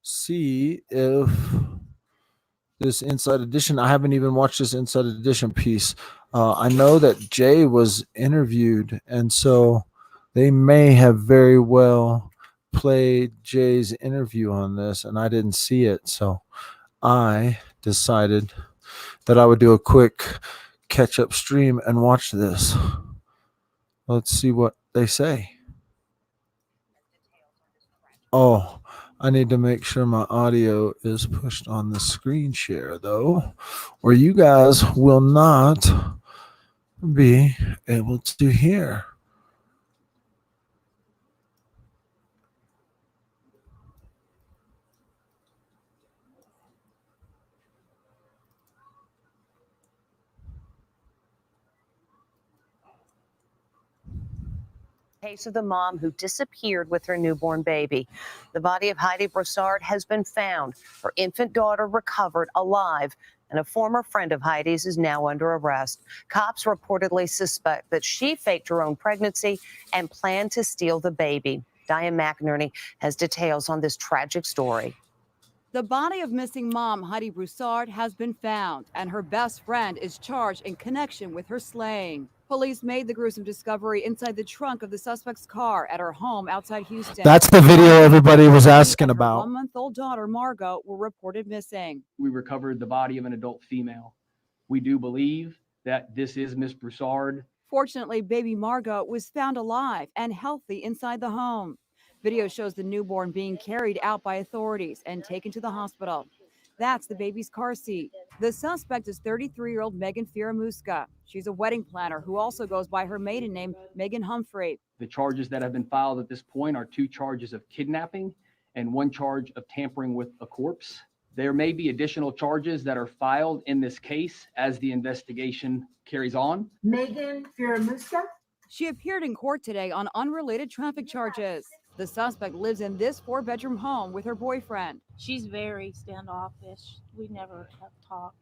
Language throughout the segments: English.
see if this Inside Edition. I haven't even watched this Inside Edition piece. I know that Jay was interviewed, and so they may have very well played Jay's interview on this, and I didn't see it. So I decided that I would do a quick catch up stream and watch this. Let's see what they say. Oh, I need to make sure my audio is pushed on the screen share, though, or you guys will not be able to hear. Case of the mom who disappeared with her newborn baby. The body of Heidi Broussard has been found. Her infant daughter recovered alive, and a former friend of Heidi's is now under arrest. Cops reportedly suspect that she faked her own pregnancy and planned to steal the baby. Diane McInerney has details on this tragic story. The body of missing mom Heidi Broussard has been found, and her best friend is charged in connection with her slaying. Police made the gruesome discovery inside the trunk of the suspect's car at her home outside Houston. That's the video everybody was asking about. Her 1-month-old daughter, Margot, were reported missing. We recovered the body of an adult female. We do believe that this is Miss Broussard. Fortunately, baby Margot was found alive and healthy inside the home. Video shows the newborn being carried out by authorities and taken to the hospital. That's the baby's car seat. The suspect is 33-year-old Megan Firamusca. She's a wedding planner who also goes by her maiden name, Megan Humphrey. The charges that have been filed at this point are 2 charges of kidnapping and 1 charge of tampering with a corpse. There may be additional charges that are filed in this case as the investigation carries on. Megan Firamusca? She appeared in court today on unrelated traffic charges. The suspect lives in this 4-bedroom home with her boyfriend. She's very standoffish. We never have talked.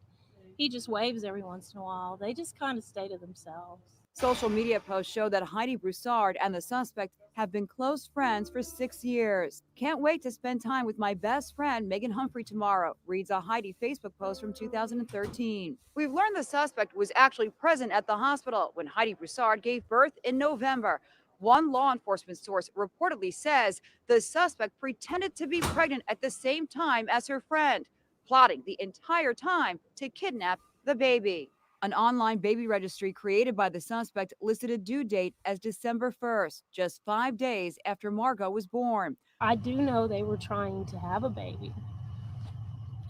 He just waves every once in a while. They just kind of stay to themselves. Social media posts show that Heidi Broussard and the suspect have been close friends for 6 years. Can't wait to spend time with my best friend, Megan Humphrey, tomorrow, reads a Heidi Facebook post from 2013. We've learned the suspect was actually present at the hospital when Heidi Broussard gave birth in November. One law enforcement source reportedly says the suspect pretended to be pregnant at the same time as her friend, plotting the entire time to kidnap the baby. An online baby registry created by the suspect listed a due date as December 1st, just 5 days after Margot was born. I do know they were trying to have a baby,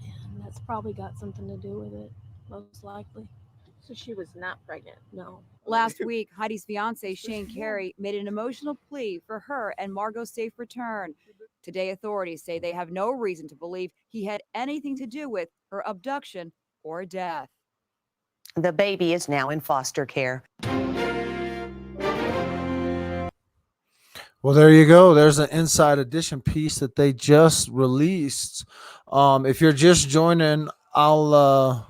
and that's probably got something to do with it, most likely. So she was not pregnant? No. Last week, Heidi's fiance, Shane Carey, made an emotional plea for her and Margot's safe return. Today, authorities say they have no reason to believe he had anything to do with her abduction or death. The baby is now in foster care. Well, there you go. There's an Inside Edition piece that they just released. If you're just joining, I'll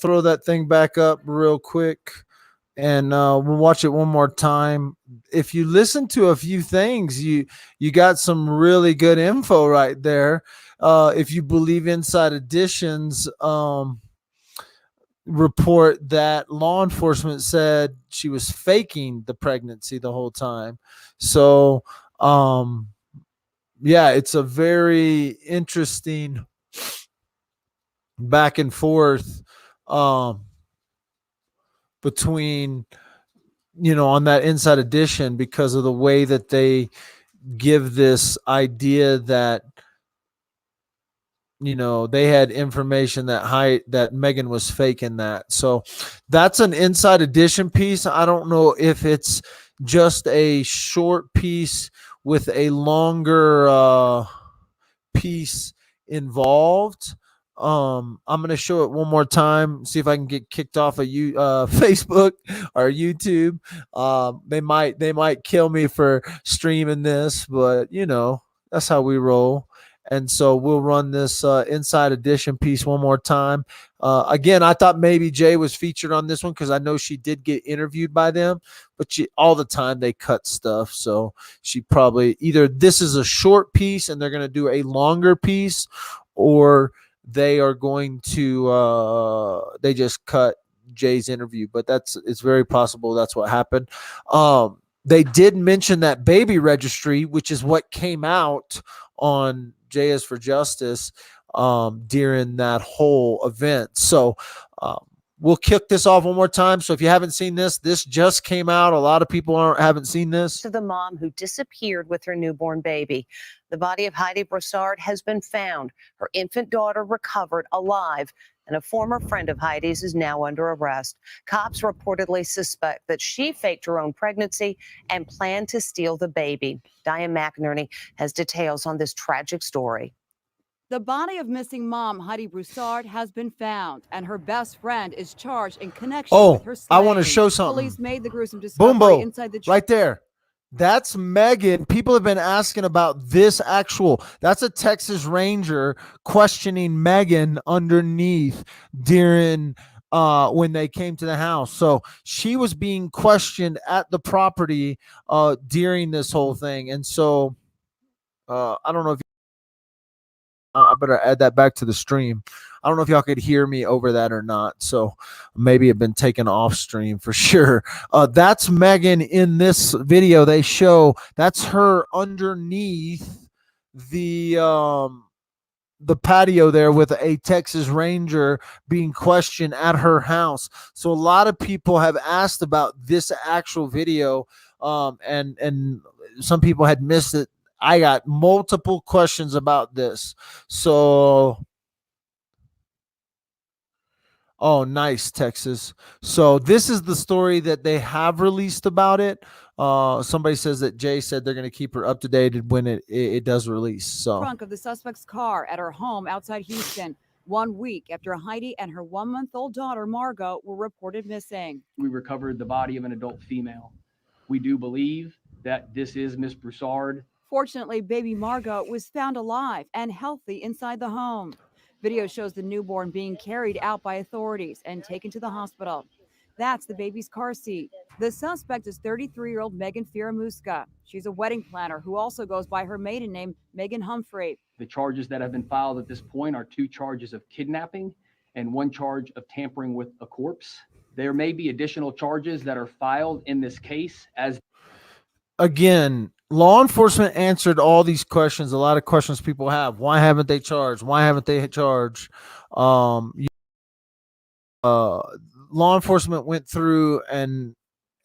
throw that thing back up real quick, and we'll watch it one more time. If you listen to a few things, you got some really good info right there. If you believe Inside Edition's report that law enforcement said she was faking the pregnancy the whole time. So, yeah, it's a very interesting back and forth between, on that Inside Edition, because of the way that they give this idea that they had information that Megan was faking that. So that's an Inside Edition piece. I don't know if it's just a short piece with a longer piece involved. I'm going to show it one more time, see if I can get kicked off of Facebook or YouTube. They might kill me for streaming this, but that's how we roll. And so we'll run this Inside Edition piece one more time. Again, I thought maybe Jay was featured on this one because I know she did get interviewed by them, but all the time they cut stuff. So she probably either this is a short piece and they're going to do a longer piece, or they are going to they just cut Jay's interview. But it's very possible that's what happened. They did mention that baby registry, which is what came out on Jay is for Justice during that whole event. So we'll kick this off one more time. So if you haven't seen this just came out. A lot of people haven't seen this. To the mom who disappeared with her newborn baby. The body of Heidi Broussard has been found. Her infant daughter recovered alive, and a former friend of Heidi's is now under arrest. Cops reportedly suspect that she faked her own pregnancy and planned to steal the baby. Diane McInerney has details on this tragic story. The body of missing mom Heidi Broussard has been found, and her best friend is charged in connection with her I slaying. want to show something. Police made the gruesome discovery Boombo, inside the right there. That's Megan. People have been asking about this that's a Texas Ranger questioning Megan underneath during when they came to the house. So she was being questioned at the property during this whole thing. And so I don't know if I better add that back to the stream. I don't know if y'all could hear me over that or not. So maybe it's been taken off stream for sure. That's Megan in this video. They show that's her underneath the patio there with a Texas Ranger being questioned at her house. So a lot of people have asked about this actual video, and some people had missed it. I got multiple questions about this. So, oh, nice, Texas. So this is the story that they have released about it. Somebody says that Jay said they're going to keep her up to date when it does release. So trunk of the suspect's car at her home outside Houston, 1 week after Heidi and her 1-month-old daughter Margot were reported missing. We recovered the body of an adult female. We do believe that this is Miss Broussard. Fortunately, baby Margot was found alive and healthy inside the home. Video shows the newborn being carried out by authorities and taken to the hospital. That's the baby's car seat. The suspect is 33-year-old Megan Firamuska. She's a wedding planner who also goes by her maiden name, Megan Humphrey. The charges that have been filed at this point are 2 charges of kidnapping and 1 charge of tampering with a corpse. There may be additional charges that are filed in this case as again, law enforcement answered all these questions. A lot of questions people have. Why haven't they charged? Why haven't they charged? Law enforcement went through and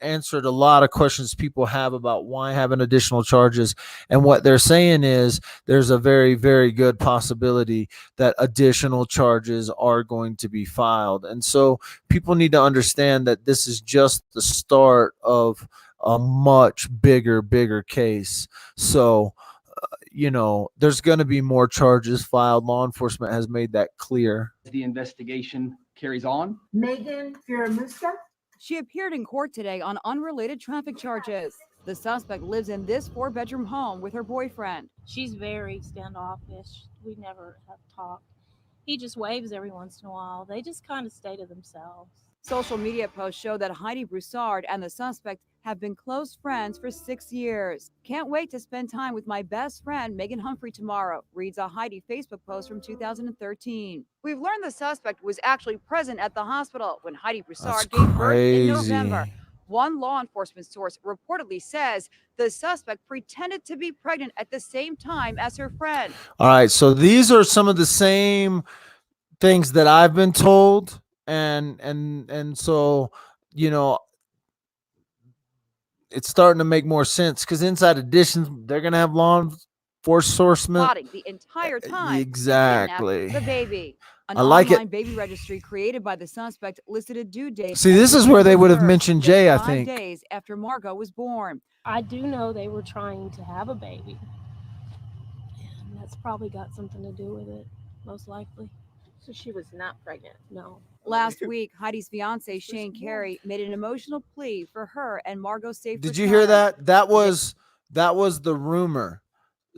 answered a lot of questions people have about why having additional charges. And what they're saying is there's a very, very good possibility that additional charges are going to be filed. And so people need to understand that this is just the start of a much bigger case. So, there's going to be more charges filed. Law enforcement has made that clear. The investigation carries on. Megan Firamuska. She appeared in court today on unrelated traffic charges. The suspect lives in this 4-bedroom home with her boyfriend. She's very standoffish. We never have talked. He just waves every once in a while. They just kind of stay to themselves. Social media posts show that Heidi Broussard and the suspect have been close friends for 6 years. Can't wait to spend time with my best friend, Megan Humphrey, tomorrow, reads a Heidi Facebook post from 2013. We've learned the suspect was actually present at the hospital when Heidi Broussard gave birth in November. One law enforcement source reportedly says the suspect pretended to be pregnant at the same time as her friend. All right, so these are some of the same things that I've been told, and so it's starting to make more sense because Inside Editions, they're gonna have law enforcement plotting the entire time. Exactly. The baby. An I like online it. baby registry created by the suspect listed a due date. See, this is where they would have mentioned Jay, I just think. 5 days after Margot was born. I do know they were trying to have a baby. And that's probably got something to do with it, most likely. So she was not pregnant. No. Last week, Heidi's fiance, Shane Carey, made an emotional plea for her and Margot's safe Did you hear return. that? That was the rumor.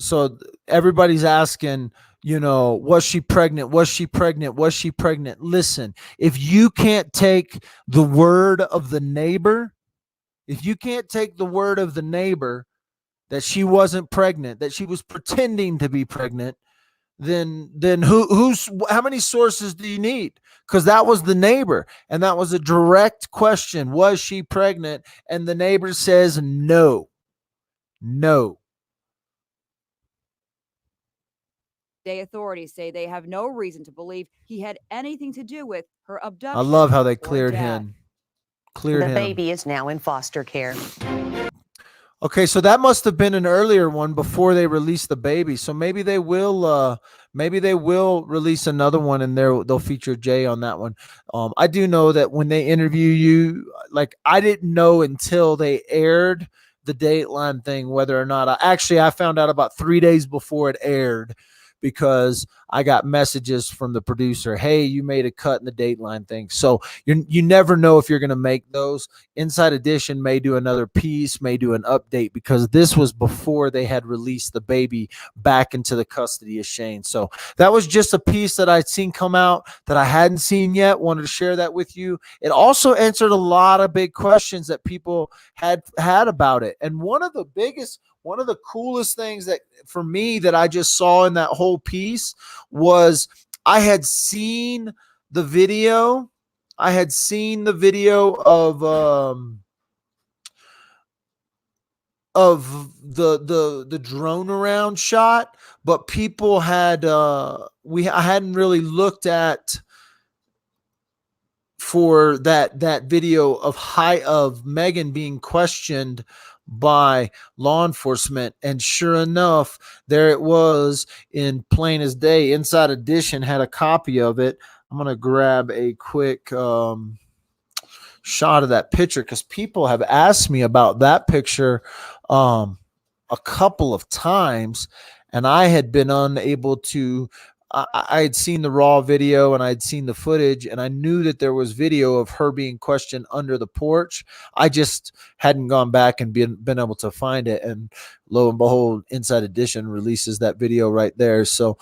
so everybody's asking, was she pregnant? Was she pregnant? Was she pregnant? Listen, if you can't take the word of the neighbor, if you can't take the word of the neighbor that she wasn't pregnant, that she was pretending to be pregnant, then who's how many sources do you need? Because that was the neighbor, and that was a direct question. Was she pregnant? And the neighbor says no. No. Day authorities say they have no reason to believe he had anything to do with her abduction. I love how they or cleared death. him. Cleared The him. baby is now in foster care. Okay, so that must have been an earlier one before they released the baby. So maybe they will release another one, and they'll feature Jay on that one. I do know that when they interview you, like I didn't know until they aired the Dateline thing whether or not I found out about 3 days before it aired, because I got messages from the producer, hey, you made a cut in the Dateline thing. So you never know if you're going to make those. Inside Edition may do another piece, may do an update, because this was before they had released the baby back into the custody of Shane. So that was just a piece that I'd seen come out that I hadn't seen yet. Wanted to share that with you. It also answered a lot of big questions that people had about it. And one of the coolest things that for me that I just saw in that whole piece was I had seen the video. I had seen the video of the drone around shot, but people had I hadn't really looked at for that video of Megan being questioned by law enforcement, and sure enough, there it was in plain as day. Inside Edition had a copy of it. I'm gonna grab a quick shot of that picture because people have asked me about that picture a couple of times, and I had been unable to. I had seen the raw video and I'd seen the footage, and I knew that there was video of her being questioned under the porch. I just hadn't gone back and been able to find it. And lo and behold, Inside Edition releases that video right there. So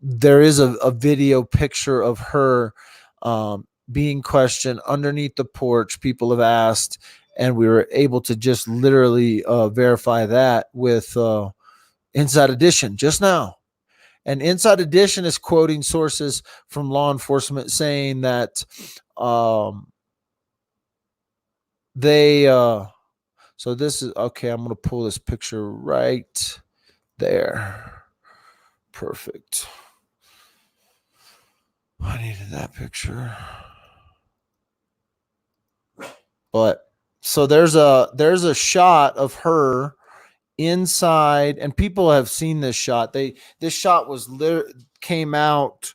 there is a video picture of her being questioned underneath the porch. People have asked, and we were able to just literally verify that with Inside Edition just now. And Inside Edition is quoting sources from law enforcement saying that they so this is okay. I'm going to pull this picture right there. Perfect. I needed that picture. But so there's a shot of her inside, and people have seen this shot. This shot came out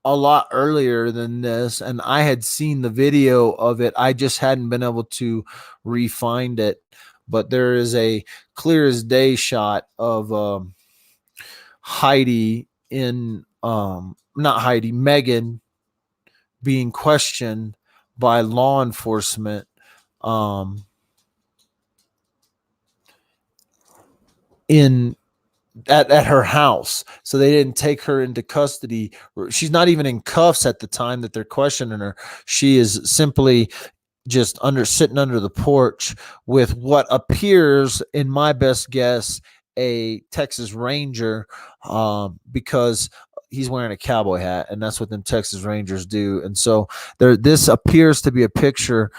a lot earlier than this, and I had seen the video of it. I just hadn't been able to re-find it. But there is a clear as day shot of Megan being questioned by law enforcement at her house. So they didn't take her into custody. She's not even in cuffs at the time that they're questioning her. She is simply just sitting under the porch with what appears, in my best guess, a Texas Ranger, because he's wearing a cowboy hat, and that's what them Texas Rangers do. And so this appears to be a picture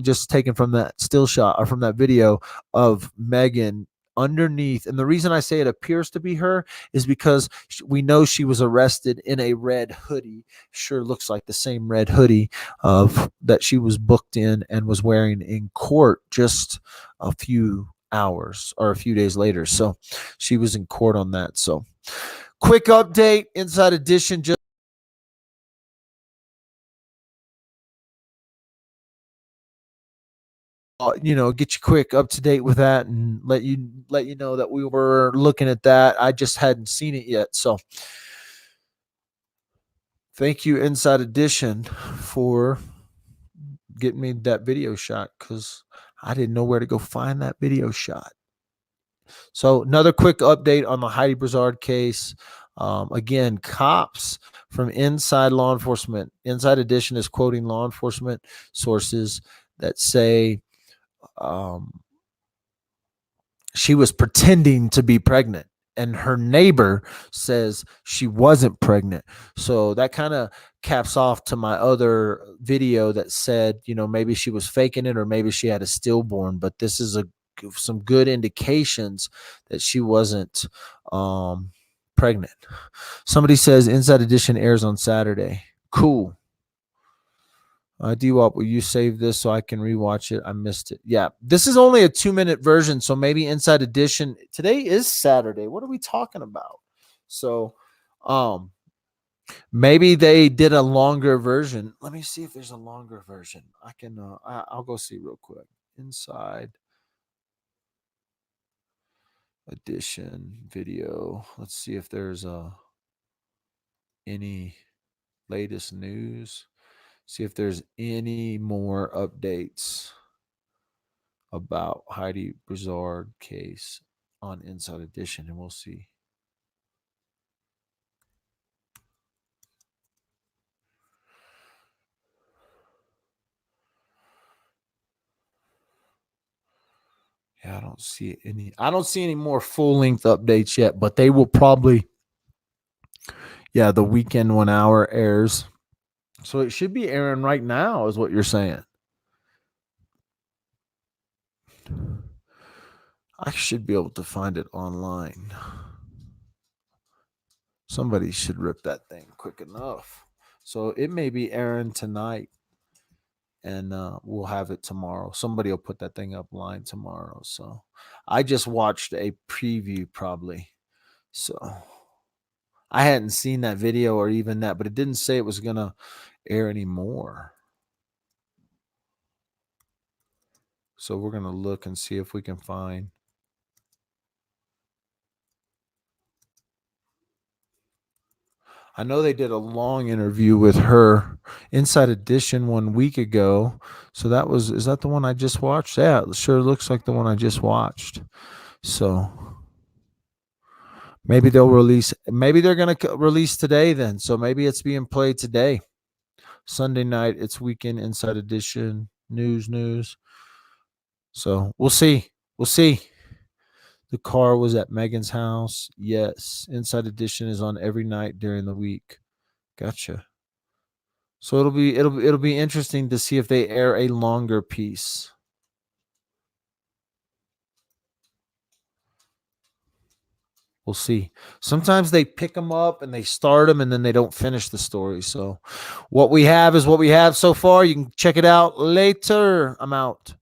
just taken from that still shot or from that video of Megan underneath. And the reason I say it appears to be her is because we know she was arrested in a red hoodie. Sure looks like the same red hoodie that she was booked in and was wearing in court just a few hours or a few days later. So she was in court on that. So quick update, Inside Edition just get you quick up to date with that and let you know that we were looking at that. I just hadn't seen it yet. So thank you, Inside Edition, for getting me that video shot, because I didn't know where to go find that video shot. So another quick update on the Heidi Broussard case. Again, cops from Inside Law Enforcement, Inside Edition is quoting law enforcement sources that say she was pretending to be pregnant, and her neighbor says she wasn't pregnant. So that kind of caps off to my other video that said, maybe she was faking it or maybe she had a stillborn, but this is some good indications that she wasn't pregnant. Somebody says Inside Edition airs on Saturday. Cool. D-Wop, will you save this so I can rewatch it? I missed it. Yeah, this is only a 2-minute version, so maybe Inside Edition. Today is Saturday. What are we talking about? So, maybe they did a longer version. Let me see if there's a longer version. I can. I'll go see real quick. Inside Edition video. Let's see if there's any latest news. See if there's any more updates about Heidi Broussard case on Inside Edition, and we'll see. Yeah, I don't see any more full-length updates yet, but they will probably, the weekend 1 hour airs. So it should be airing right now, is what you're saying. I should be able to find it online. Somebody should rip that thing quick enough. So it may be airing tonight, and we'll have it tomorrow. Somebody will put that thing up line tomorrow. So I just watched a preview probably. So I hadn't seen that video or even that, but it didn't say it was going to air anymore. So we're going to look and see if we can find. I know they did a long interview with her, Inside Edition, 1 week ago. So is that the one I just watched? Yeah, it sure looks like the one I just watched. So maybe they're going to release today then. So maybe it's being played today. Sunday night, it's Weekend Inside Edition, news. So we'll see. The car was at Megan's house. Yes. Inside Edition is on every night during the week. Gotcha. So it'll be interesting to see if they air a longer piece. We'll see. Sometimes they pick them up and they start them and then they don't finish the story. So what we have is what we have so far. You can check it out later. I'm out.